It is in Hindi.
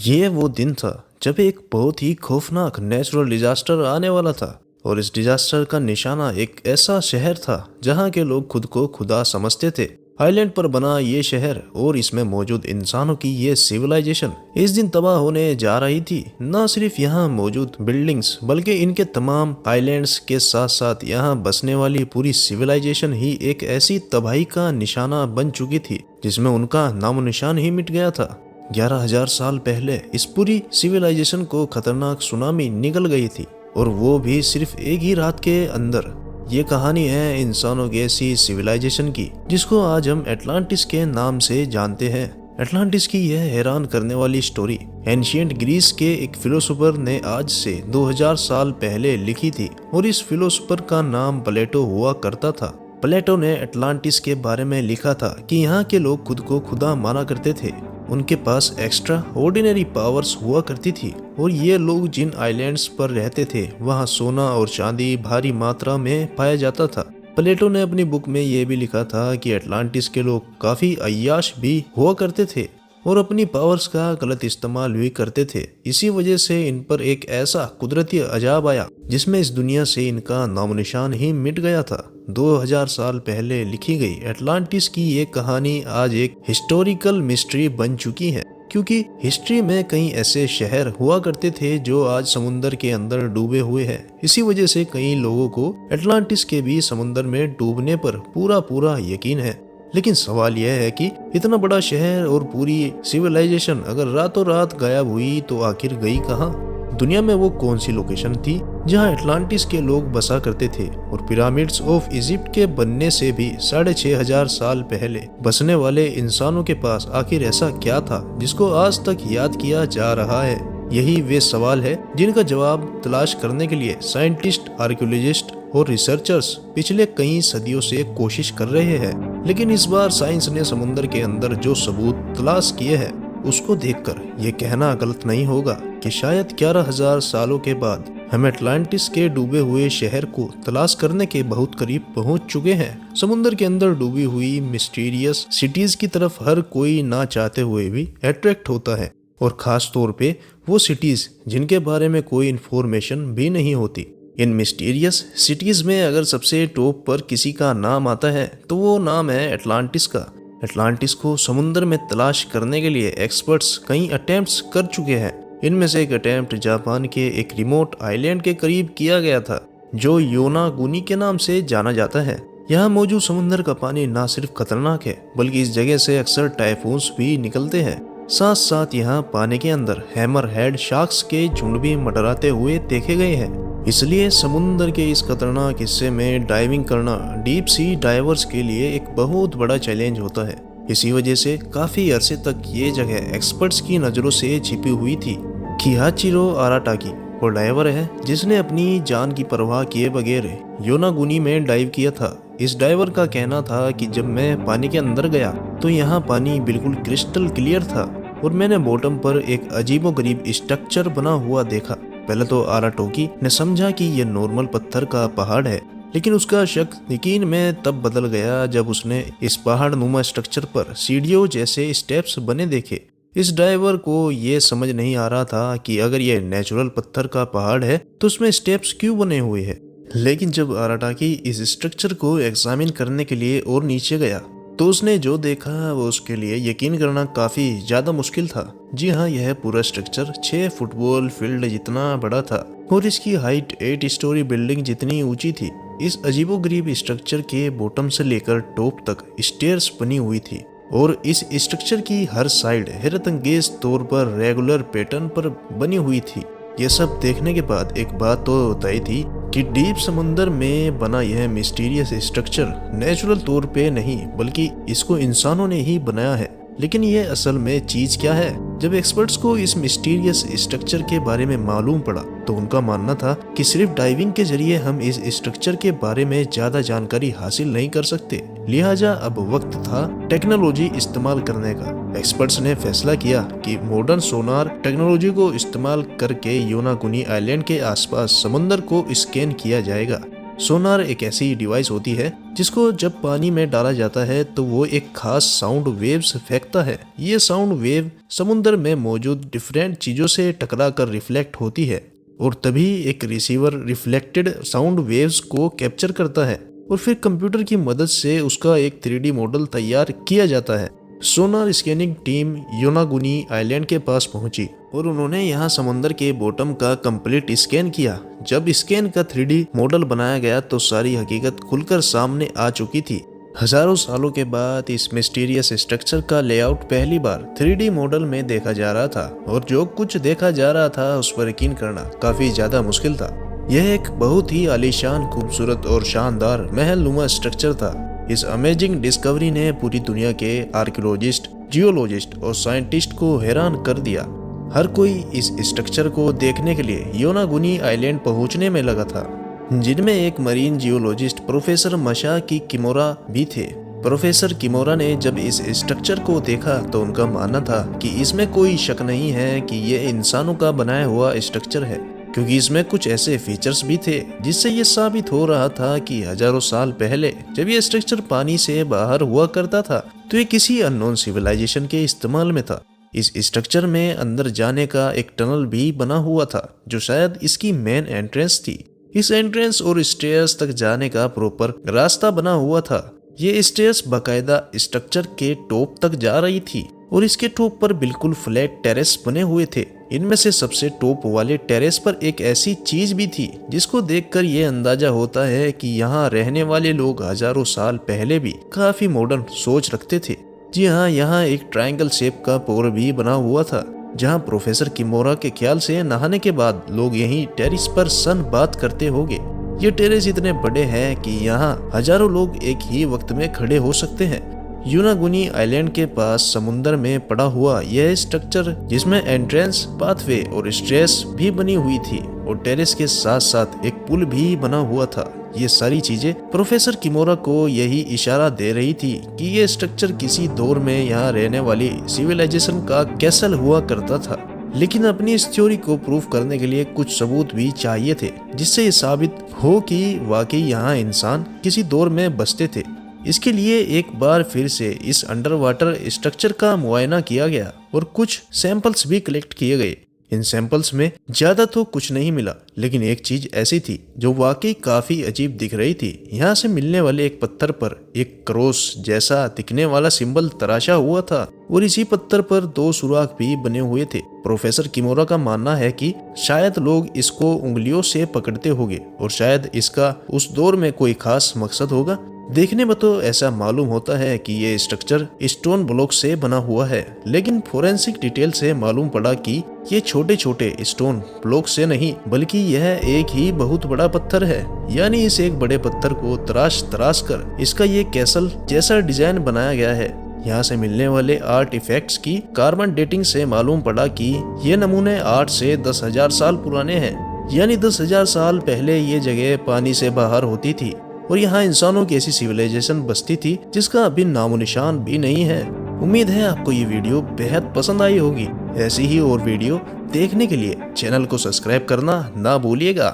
ये वो दिन था जब एक बहुत ही खौफनाक नेचुरल डिजास्टर आने वाला था। और इस डिजास्टर का निशाना एक ऐसा शहर था जहां के लोग खुद को खुदा समझते थे। आइलैंड पर बना ये शहर और इसमें मौजूद इंसानों की ये सिविलाइजेशन इस दिन तबाह होने जा रही थी। न सिर्फ यहाँ मौजूद बिल्डिंग्स बल्कि इनके तमाम आइलैंड्स के साथ साथ यहाँ बसने वाली पूरी सिविलाइजेशन ही एक ऐसी तबाही का निशाना बन चुकी थी जिसमें उनका नामो निशान ही मिट गया था। 11,000 साल पहले इस पूरी सिविलाइजेशन को खतरनाक सुनामी निगल गई थी, और वो भी सिर्फ एक ही रात के अंदर। ये कहानी है इंसानों की ऐसी सिविलाइजेशन की जिसको आज हम एटलांटिस के नाम से जानते हैं। एटलांटिस की यह हैरान करने वाली स्टोरी एंशिएंट ग्रीस के एक फिलोसोफर ने आज से 2000 साल पहले लिखी थी, और इस फिलोसोफर का नाम प्लेटो हुआ करता था। प्लेटो ने एटलांटिस के बारे में लिखा था कि यहाँ के लोग खुद को खुदा माना करते थे। उनके पास एक्स्ट्रा ऑर्डिनरी पावर्स हुआ करती थी, और ये लोग जिन आइलैंड्स पर रहते थे वहाँ सोना और चांदी भारी मात्रा में पाया जाता था। प्लेटो ने अपनी बुक में ये भी लिखा था कि एटलांटिस के लोग काफी अय्याश भी हुआ करते थे और अपनी पावर्स का गलत इस्तेमाल भी करते थे। इसी वजह से इन पर एक ऐसा कुदरती अजाब आया जिसमें इस दुनिया से इनका नामोनिशान ही मिट गया था। 2000 साल पहले लिखी गई एटलांटिस की ये कहानी आज एक हिस्टोरिकल मिस्ट्री बन चुकी है, क्योंकि हिस्ट्री में कई ऐसे शहर हुआ करते थे जो आज समुंदर के अंदर डूबे हुए हैं। इसी वजह से कई लोगों को एटलांटिस के भी समुंदर में डूबने पर पूरा यकीन है। लेकिन सवाल यह है कि इतना बड़ा शहर और पूरी सिविलाइजेशन अगर रातों रात गायब हुई तो आखिर गई कहाँ? दुनिया में वो कौन सी लोकेशन थी जहाँ एटलांटिस के लोग बसा करते थे? और पिरामिड्स ऑफ इजिप्ट के बनने से भी 6500 साल पहले बसने वाले इंसानों के पास आखिर ऐसा क्या था जिसको आज तक याद किया जा रहा है? यही वे सवाल है जिनका जवाब तलाश करने के लिए साइंटिस्ट, आर्कियोलॉजिस्ट और रिसर्चर्स पिछले कई सदियों से कोशिश कर रहे हैं। लेकिन इस बार साइंस ने समुद्र के अंदर जो सबूत तलाश किए हैं उसको देखकर ये कहना गलत नहीं होगा कि शायद 11,000 सालों के बाद हम एटलांटिस के डूबे हुए शहर को तलाश करने के बहुत करीब पहुंच चुके हैं। समुद्र के अंदर डूबी हुई मिस्टीरियस सिटीज की तरफ हर कोई ना चाहते हुए भी अट्रैक्ट होता है, और खास तौर पे वो सिटीज जिनके बारे में कोई इन्फॉर्मेशन भी नहीं होती। इन मिस्टीरियस सिटीज में अगर सबसे टॉप पर किसी का नाम आता है तो वो नाम है एटलांटिस का। एटलांटिस को समुद्र में तलाश करने के लिए एक्सपर्ट्स कई अटेम्प्ट्स कर चुके हैं। इनमें से एक अटेम्प्ट जापान के एक रिमोट आइलैंड के करीब किया गया था जो योनागुनी के नाम से जाना जाता है। यहाँ मौजूद समुद्र का पानी ना सिर्फ खतरनाक है बल्कि इस जगह से अक्सर टाइफून्स भी निकलते हैं। साथ साथ यहाँ पानी के अंदर हैमर हेड शार्क्स के झुंड भी मंडराते हुए देखे गए हैं। इसलिए समुद्र के इस खतरनाक हिस्से में डाइविंग करना डीप सी डाइवर्स के लिए एक बहुत बड़ा चैलेंज होता है। इसी वजह से काफी अरसे तक ये जगह एक्सपर्ट्स की नजरों से छिपी हुई थी। किहाचिरो आराटाकी वो डाइवर है जिसने अपनी जान की परवाह किए बगैर योनागुनी में डाइव किया था। इस डाइवर का कहना था कि जब मैं पानी के अंदर गया तो यहाँ पानी बिल्कुल क्रिस्टल क्लियर था और मैंने बॉटम पर एक अजीबोगरीब स्ट्रक्चर बना हुआ देखा। पहले तो आराटोकी ने समझा कि यह नॉर्मल पत्थर का पहाड़ है, लेकिन उसका शक यकीन में तब बदल गया जब उसने इस पहाड़ नुमा स्ट्रक्चर पर सीढ़ियों जैसे स्टेप्स बने देखे। इस ड्राइवर को ये समझ नहीं आ रहा था कि अगर ये नेचुरल पत्थर का पहाड़ है तो उसमें स्टेप्स क्यों बने हुए हैं। लेकिन जब आराटाकी इस स्ट्रक्चर को एग्जामिन करने के लिए और नीचे गया तो उसने जो देखा वो उसके लिए यकीन करना काफी ज्यादा मुश्किल था। जी हाँ, यह पूरा स्ट्रक्चर 6 फुटबॉल फील्ड जितना बड़ा था और इसकी हाइट 8 स्टोरी बिल्डिंग जितनी ऊंची थी। इस अजीबोगरीब स्ट्रक्चर के बॉटम से लेकर टॉप तक स्टेयर्स बनी हुई थी, और इस स्ट्रक्चर की हर साइड हैरतअंगेज तौर पर रेगुलर पैटर्न पर बनी हुई थी। यह सब देखने के बाद एक बात तो तय थी कि डीप समुंदर में बना यह मिस्टीरियस स्ट्रक्चर नेचुरल तौर पे नहीं बल्कि इसको इंसानों ने ही बनाया है। लेकिन यह असल में चीज क्या है? जब एक्सपर्ट्स को इस मिस्टीरियस स्ट्रक्चर के बारे में मालूम पड़ा तो उनका मानना था कि सिर्फ डाइविंग के जरिए हम इस स्ट्रक्चर के बारे में ज्यादा जानकारी हासिल नहीं कर सकते, लिहाजा अब वक्त था टेक्नोलॉजी इस्तेमाल करने का। एक्सपर्ट्स ने फैसला किया कि मॉडर्न सोनार टेक्नोलॉजी को इस्तेमाल करके योनागुनी आइलैंड के आसपास समुद्र को स्कैन किया जाएगा। सोनार एक ऐसी डिवाइस होती है जिसको जब पानी में डाला जाता है तो वो एक खास साउंड वेव्स फेंकता है। ये साउंड वेव समुद्र में मौजूद डिफरेंट चीजों से टकरा कर रिफ्लेक्ट होती है और तभी एक रिसीवर रिफ्लेक्टेड साउंड वेव्स को कैप्चर करता है और फिर कंप्यूटर की मदद से उसका एक 3D मॉडल तैयार किया जाता है। सोनार स्कैनिंग टीम योनागुनी आइलैंड के पास पहुंची और उन्होंने यहाँ समुद्र के बॉटम का कंप्लीट स्कैन किया। जब स्कैन का 3D मॉडल बनाया गया तो सारी हकीकत खुलकर सामने आ चुकी थी। हजारों सालों के बाद इस मिस्टीरियस स्ट्रक्चर का लेआउट पहली बार 3D मॉडल में देखा जा रहा था और जो कुछ देखा जा रहा था उस पर यकीन करना काफी ज्यादा मुश्किल था। यह एक बहुत ही आलीशान, खूबसूरत और शानदार महल नुमा स्ट्रक्चर था। इस अमेजिंग डिस्कवरी ने पूरी दुनिया के आर्कियोलॉजिस्ट, जियोलॉजिस्ट और साइंटिस्ट को हैरान कर दिया। हर कोई इस स्ट्रक्चर को देखने के लिए योनागुनी आइलैंड पहुंचने में लगा था, जिनमें एक मरीन जियोलॉजिस्ट प्रोफेसर मसाकी किमोरा भी थे। प्रोफेसर किमोरा ने जब इस स्ट्रक्चर को देखा तो उनका मानना था कि इसमें कोई शक नहीं है कि यह इंसानों का बनाया हुआ स्ट्रक्चर है, क्योंकि इसमें कुछ ऐसे फीचर्स भी थे जिससे ये साबित हो रहा था कि हजारों साल पहले जब ये स्ट्रक्चर पानी से बाहर हुआ करता था तो ये किसी अननोन सिविलाइजेशन के इस्तेमाल में था। इस स्ट्रक्चर में अंदर जाने का एक टनल भी बना हुआ था जो शायद इसकी मेन एंट्रेंस थी। इस एंट्रेंस और स्टेयर्स तक जाने का प्रॉपर रास्ता बना हुआ था। ये स्टेयर्स बाकायदा स्ट्रक्चर के टॉप तक जा रही थी और इसके टॉप पर बिल्कुल फ्लैट टेरेस बने हुए थे। इनमें से सबसे टॉप वाले टेरेस पर एक ऐसी चीज भी थी जिसको देखकर ये अंदाजा होता है कि यहाँ रहने वाले लोग हजारों साल पहले भी काफी मॉडर्न सोच रखते थे। जी हाँ, यहाँ एक ट्रायंगल शेप का पोर भी बना हुआ था जहाँ प्रोफेसर किमोरा के ख्याल से नहाने के बाद लोग यहीं टेरेस पर सन बात करते होंगे। ये टेरेस इतने बड़े हैं कि यहाँ हजारों लोग एक ही वक्त में खड़े हो सकते हैं। योनागुनी आइलैंड के पास समुद्र में पड़ा हुआ यह स्ट्रक्चर, जिसमें एंट्रेंस, पाथवे और स्ट्रेस भी बनी हुई थी और टेरेस के साथ साथ एक पुल भी बना हुआ था, ये सारी चीजें प्रोफेसर किमोरा को यही इशारा दे रही थी कि ये स्ट्रक्चर किसी दौर में यहाँ रहने वाली सिविलाइजेशन का कैसल हुआ करता था। लेकिन अपनी इस थ्योरी को प्रूफ करने के लिए कुछ सबूत भी चाहिए थे जिससे ये साबित हो कि वाकई यहाँ इंसान किसी दौर में बसते थे। इसके लिए एक बार फिर से इस अंडर वाटर स्ट्रक्चर का मुआयना किया गया और कुछ सैंपल्स भी कलेक्ट किए गए। इन सैंपल्स में ज्यादा तो कुछ नहीं मिला, लेकिन एक चीज ऐसी थी जो वाकई काफी अजीब दिख रही थी। यहाँ से मिलने वाले एक पत्थर पर एक क्रॉस जैसा दिखने वाला सिंबल तराशा हुआ था और इसी पत्थर पर 2 सुराख भी बने हुए थे। प्रोफेसर किमोरा का मानना है कि शायद लोग इसको उंगलियों से पकड़ते होंगे और शायद इसका उस दौर में कोई खास मकसद होगा। देखने में तो ऐसा मालूम होता है कि ये स्ट्रक्चर स्टोन ब्लॉक से बना हुआ है, लेकिन फोरेंसिक डिटेल से मालूम पड़ा कि ये छोटे छोटे स्टोन ब्लॉक से नहीं बल्कि यह एक ही बहुत बड़ा पत्थर है। यानी इस एक बड़े पत्थर को तराश तराश कर इसका ये कैसल जैसा डिजाइन बनाया गया है। यहाँ से मिलने वाले आर्ट इफेक्ट्स की कार्बन डेटिंग से मालूम पड़ा कि ये नमूने 8 से 10,000 साल पुराने हैं। यानी 10,000 साल पहले ये जगह पानी से बाहर होती थी और यहाँ इंसानों की ऐसी सिविलाइजेशन बसती थी जिसका अभी नामो निशान भी नहीं है। उम्मीद है आपको ये वीडियो बेहद पसंद आई होगी। ऐसी ही और वीडियो देखने के लिए चैनल को सब्सक्राइब करना ना भूलिएगा।